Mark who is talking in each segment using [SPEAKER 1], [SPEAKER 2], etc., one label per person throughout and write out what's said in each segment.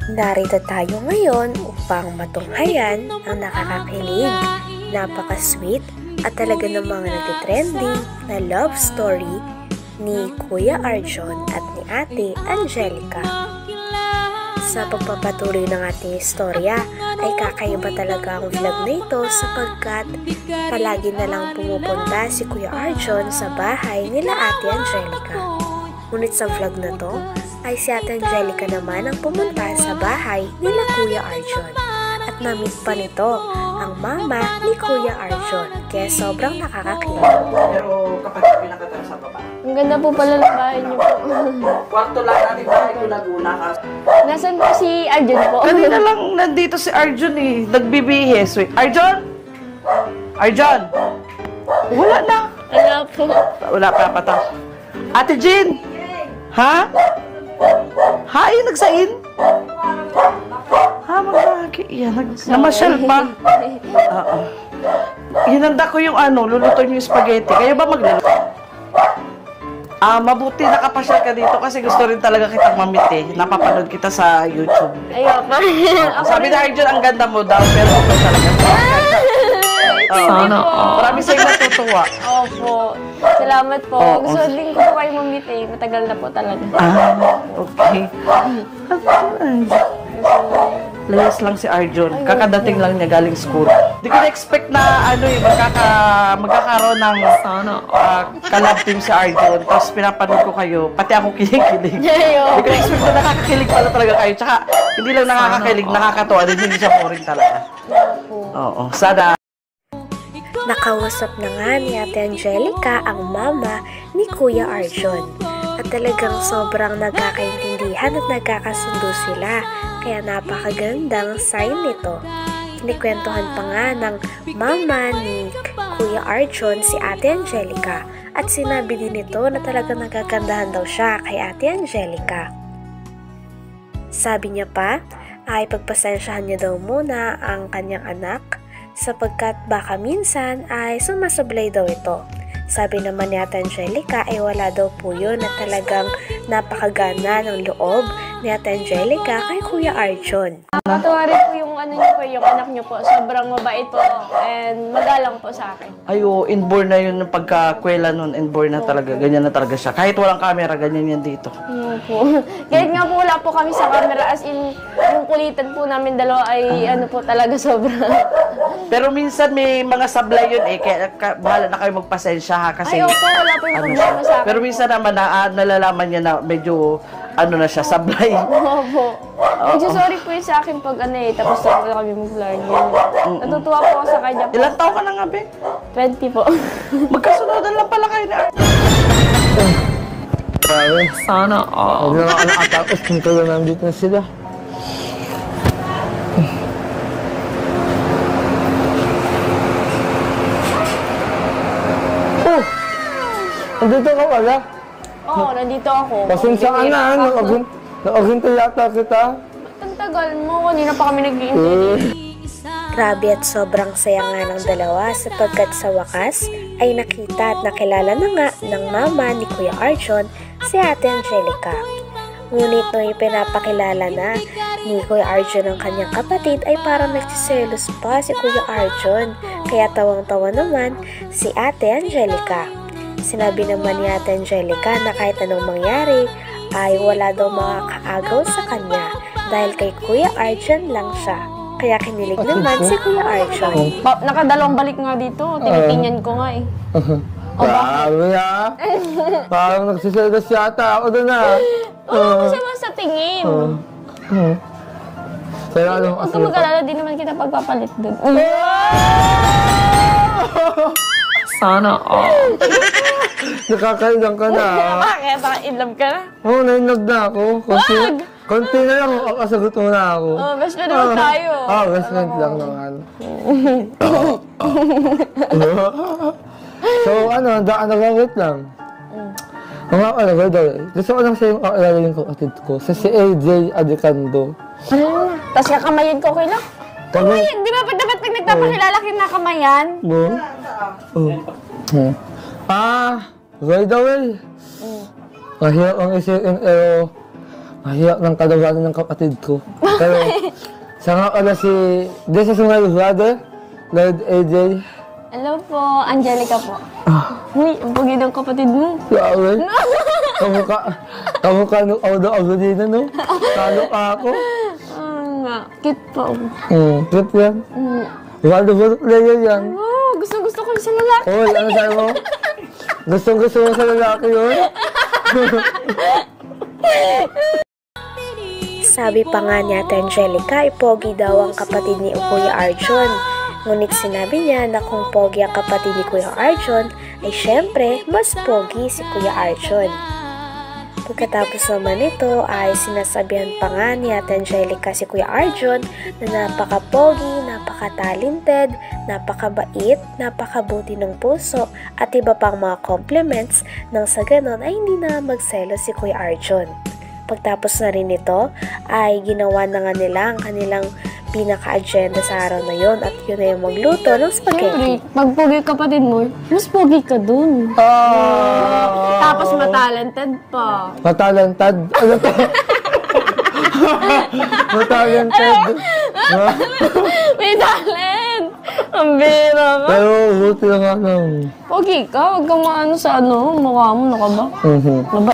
[SPEAKER 1] Narito tayo ngayon upang matunghayan ang nakakakilig, napaka-sweet at talaga namang nagtitrending na love story ni Kuya Arjon at ni Ate Angelica. Sa pagpapatuloy ng ating istorya ay kakaiba talaga ang vlog na ito sapagkat palagi na lang pumupunta si Kuya Arjon sa bahay nila Ate Angelica. Ngunit sa vlog na to ay si Ate Angelica naman ang pumunta sa bahay nila Kuya Arjon at na-meet pa nito ang mama ni Kuya Arjon kaya sobrang nakakakilig.
[SPEAKER 2] Pero kapag pinakatara sa baba.
[SPEAKER 3] Ang ganda po pala ng bahay niyo po.
[SPEAKER 2] Kwarto lang natin bahay ko Laguna.
[SPEAKER 3] Nasaan po si Arjon po?
[SPEAKER 2] Kanina lang nandito si Arjon eh. Nagbibihis. Wait, Arjon? Arjon? Wala na.
[SPEAKER 3] Wala po.
[SPEAKER 2] Wala pa pata. Ate Jean? Ha? Ha? Yung nagsain? Ha? Magbagi. Yan. Namasyal pa. Oo. Hinanda ko yung luluto yung spaghetti. Kayo ba magluluto? Mabuti nakapasyal ka dito kasi gusto rin talaga kitang mamit eh. Napapanood kita sa YouTube.
[SPEAKER 3] Ayoko.
[SPEAKER 2] Sabi na Arjon, ang ganda mo daw, pero ako talaga.
[SPEAKER 3] Sana.
[SPEAKER 2] Marami sa'yo natutuwa.
[SPEAKER 3] Opo. Salamat po. Gusto din ko po kayo mamit eh. Matagal na po talaga.
[SPEAKER 2] Okay. Layas lang si Arjon. Kakadating lang niya galing school. Di ko na-expect na magkakaroon ng collab team si Arjon. Tapos pinapanood ko kayo. Pati ako kinikilig. Di ko na-expect na nakakakilig pala talaga kayo. Tsaka hindi lang nakakakilig, nakakatuwa din. Hindi siya boring talaga. Oo. Sana.
[SPEAKER 1] Nakausap na nga ni Ate Angelica ang mama ni Kuya Arjon at talagang sobrang nagkakaintindihan at nagkakasundo sila kaya napakagandang sign nito. Kinikwentuhan pa nga ng mama ni Kuya Arjon si Ate Angelica at sinabi din nito na talagang nagagandahan daw siya kay Ate Angelica. Sabi niya pa ay pagpasensyahan niya daw muna ang kanyang anak sapagkat baka minsan ay sumasablay daw ito. Sabi naman ni Ate Angelica ay wala daw po yun na talagang napakagana ng loob ni Ate Angelica kay Kuya Arjon.
[SPEAKER 3] Nakakatuwa rin po yung niyo po, yung anak niyo po. Sobrang mabait po and magalang po sa akin.
[SPEAKER 2] Ayo, inborn na yun ng pagkakwela nun. Inborn na talaga. Ganyan na talaga siya. Kahit walang camera, ganyan yan dito.
[SPEAKER 3] Po. Kahit nga po wala po kami sa camera as in yung kulitan po namin dalawa ay po talaga sobra.
[SPEAKER 2] Pero minsan may mga sablay yun eh. Kaya bahala na kayo magpasensya ha. Kasi,
[SPEAKER 3] ay opo, wala po yung problema sa akin.
[SPEAKER 2] Pero minsan naman nalalaman niya na medyo na siya sablay.
[SPEAKER 3] Opo. Sorry po yun sa akin pag tapos na wala kami mag-vlog. Natutuwa po ako sa kanya po.
[SPEAKER 2] Ilang taon ka na nga, Be?
[SPEAKER 3] 20 po.
[SPEAKER 2] Magkasunodan lang pala kayo na.
[SPEAKER 4] Sana all. Huwag lang nakatapos kung kailan nandito na sila. Oh! Nandito ka wala?
[SPEAKER 3] Oo, nandito ako.
[SPEAKER 4] Pasensya ka na, nakagunta yata kita.
[SPEAKER 3] Ang tagal mo, kanina pa kami nag-iintindi.
[SPEAKER 1] Grabe at sobrang saya nga ng dalawa sapagkat sa wakas ay nakita at nakilala na nga ng mama ni Kuya Arjon si Ate Angelica. Ngunit nung ipinapakilala na ni Kuya Arjon ang kanyang kapatid ay parang nagsiselos pa si Kuya Arjon kaya tawang-tawa naman si Ate Angelica. Sinabi naman ni Ate Angelica na kahit anong mangyari ay wala daw makakaagaw sa kanya dahil kay Kuya Arjon lang siya. Kaya kinilig naman si Kuya Arjon.
[SPEAKER 3] Nakadalawang balik nga dito. Tinitingnan ko nga eh.
[SPEAKER 4] Grabe ha? Parang nagsiselos yata ako doon ha.
[SPEAKER 3] Oo, kasi sa tingin.
[SPEAKER 4] Pero anong
[SPEAKER 3] Huwag ka mag-alala, di naman kita pagpapalit doon.
[SPEAKER 4] Sana all. Nakakailang ka na.
[SPEAKER 3] Bakit? Naka-inlove ka na?
[SPEAKER 4] Oo, nainlove na ako. Konti na lang, kasagot mo na ako.
[SPEAKER 3] Oh, best friend naman tayo.
[SPEAKER 4] Best friend lang naman. So, wait lang. Mga kalagay daw eh. Gusto ko lang siya yung alalagin ko atid ko. Sa si AJ Adicando.
[SPEAKER 3] Tapos kakamayan ko, okay lang? Kamayan? Di ba dapat pag nagpapakilala kinakamayan?
[SPEAKER 4] By the way. Mahirap ang isipin, mahirap ng kalabanan ng kapatid ko. Pero, siya nga pala si, this is my brother, Lord AJ.
[SPEAKER 3] Hello po, Angelica po. Uy, ang pagi ng kapatid mo.
[SPEAKER 4] Grabe. Kamukha nung Audo Agudina, no? Kalo pa ako.
[SPEAKER 3] Nga, cute po.
[SPEAKER 4] Trip yan. Wonderful player yan.
[SPEAKER 3] Oh, gusto ko sa lalaki.
[SPEAKER 4] Hoy, ano sabi mo? Gusto mo sa lalaki yun?
[SPEAKER 1] Sabi pa nga ni Ate Angelica ay pogi daw ang kapatid ni Kuya Arjun. Ngunit sinabi niya na kung pogi ang kapatid ni Kuya Arjun, ay syempre mas pogi si Kuya Arjun. Pagkatapos naman nito ay sinasabihan pa nga ni Ate Angelica si Kuya Arjun na napaka-pogi, napaka-talented, napakabait, napakabuti ng puso at iba pang mga compliments nang sa ganon ay hindi na magselo si Kuya Arjun. Pagtapos na rin ito ay ginawa na nga nila ang kanilang pinaka-agenda sa araw na yon at yun ay magluto ng spaghetti.
[SPEAKER 3] Siyempre, pag pogi kapatid mo, mas pogi ka dun. Tapos matalented pa.
[SPEAKER 4] Matalantad. Ano to? Matalantad.
[SPEAKER 3] May talent! Ang bira ka.
[SPEAKER 4] Pero buti lang ano.
[SPEAKER 3] Pogi ka, huwag kang maano sa ano, mukha mo, naka ba? Naba?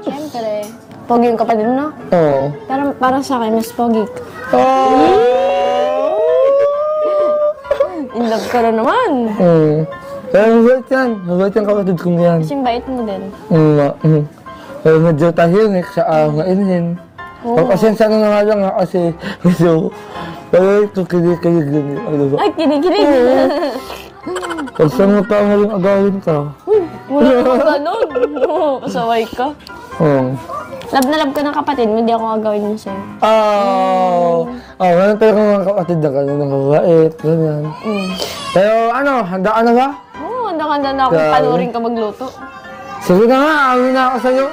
[SPEAKER 3] Siyempre, pogi yung kapatid mo na.
[SPEAKER 4] Oo.
[SPEAKER 3] Pero para sa akin, mas pogi ka. In love ka na naman.
[SPEAKER 4] Pero mabait yan. Mabait yung kapatid kong yan.
[SPEAKER 3] Kasi bait mo din.
[SPEAKER 4] Pero medyo tahimik sa ngainin. Pasensya na nga lang kasi medyo ito kilig-kilig din. Ano ba?
[SPEAKER 3] Ay, kinikilig.
[SPEAKER 4] Pag saan mo pa maling agawin ka?
[SPEAKER 3] Wala naman ganun. Pasaway ka. Love na love ko ng kapatid mo, hindi ako gagawin mo sa'yo.
[SPEAKER 4] Ganun talaga mga kapatid na ganun ng mabait, ganyan. Pero ano, handa ka na ba?
[SPEAKER 3] Oo, handa-handa na akong panurin ka magluto.
[SPEAKER 4] Sige na nga, amin na ako sa'yo.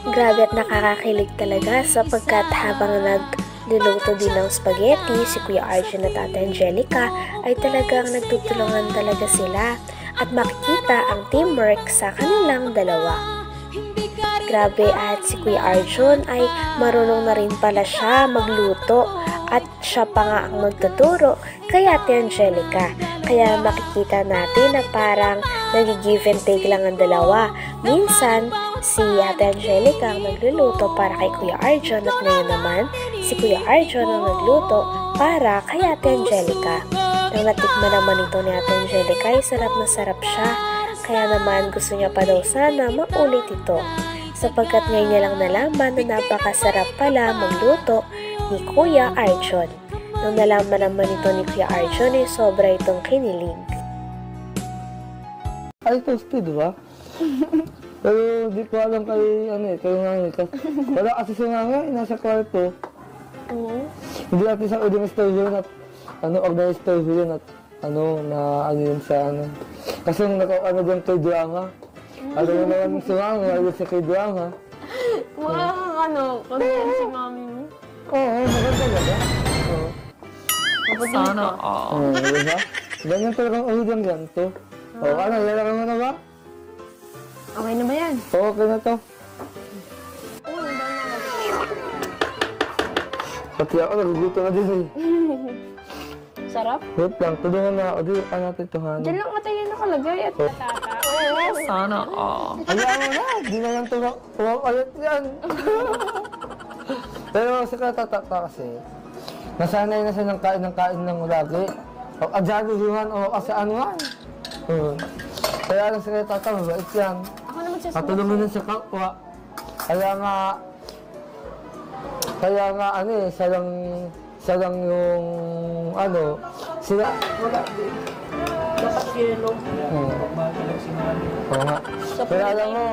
[SPEAKER 1] Grabe at nakakakilig talaga sapagkat habang nagluluto din ng spaghetti, si Kuya Arjun at Ate Angelica ay talagang nagtutulungan talaga sila at makikita ang teamwork sa kanilang dalawa. Grabe at si Kuya Arjun ay marunong na rin pala siya magluto at siya pa nga ang magtuturo kay Ate Angelica. Kaya makikita natin na parang nag-give and take lang ang dalawa. Minsan, si Ate Angelica ang nagluluto para kay Kuya Arjun at ngayon naman, si Kuya Arjun ang nagluto para kay Ate Angelica. Nang natikman naman ito ni Ate Angelica ay sarap na sarap siya. Kaya naman gusto niya pa daw sana maulit ito. Sapagkat ngayon niya lang nalaman na napakasarap pala magluto ni Kuya Arjun. Nung nalaman naman ito ni Kuya Arjun ay sobra itong kinilig.
[SPEAKER 4] Ay, toasted, di ba? Pero di ko alam kayo nga wala kasi si nga nasa kwarto. Hindi natin sa audience interview at organized interview yun at na yun sa Kasi nung dyan kay Duanga. Alam mo naman si Mami, ayun si kay Duanga.
[SPEAKER 3] Pagkain si mami mo.
[SPEAKER 4] Oo, maganda talaga.
[SPEAKER 2] Sana,
[SPEAKER 4] Diba? Ganyan talagang audience ganito. Lalaki mo na ba?
[SPEAKER 3] Okay na ba yan?
[SPEAKER 4] Oo, okay na to. Pati ako, naguguto na din eh.
[SPEAKER 3] Sarap?
[SPEAKER 4] Wait lang, tulungan na ako. Di pa natin ito, Hana.
[SPEAKER 3] Diyan lang katayin nakalagay at patata.
[SPEAKER 2] sana,
[SPEAKER 4] Hayaan mo na, di na lang tumakalit yan. Pero si Katatata kasi, nasanay na siya ng kain ng lagi. O adyaluhan o kasi anuhan. Kaya lang si Katatata, mabait yan.
[SPEAKER 3] Ako naman siya
[SPEAKER 4] Patulungan din sa kapwa. Kaya nga siya lang yung sila.
[SPEAKER 2] dapat yelo.
[SPEAKER 4] Oo nga. Pero alam mo,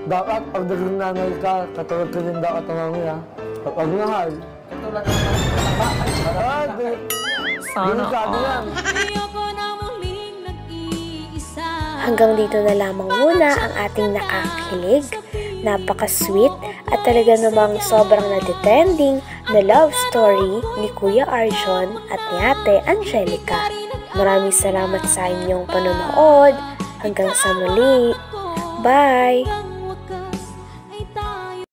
[SPEAKER 4] dapat pag naging nanay ka, katulad ka din dapat ang mamaya. Pag mahal.
[SPEAKER 2] Katulad ng mga
[SPEAKER 4] Sana. Yan.
[SPEAKER 1] Hanggang dito na lamang muna ang ating nakakilig, napaka-sweet at talaga namang sobrang natitrending na love story ni Kuya Arjun at ni Ate Angelica. Maraming salamat sa inyong panonood. Hanggang sa muli. Bye!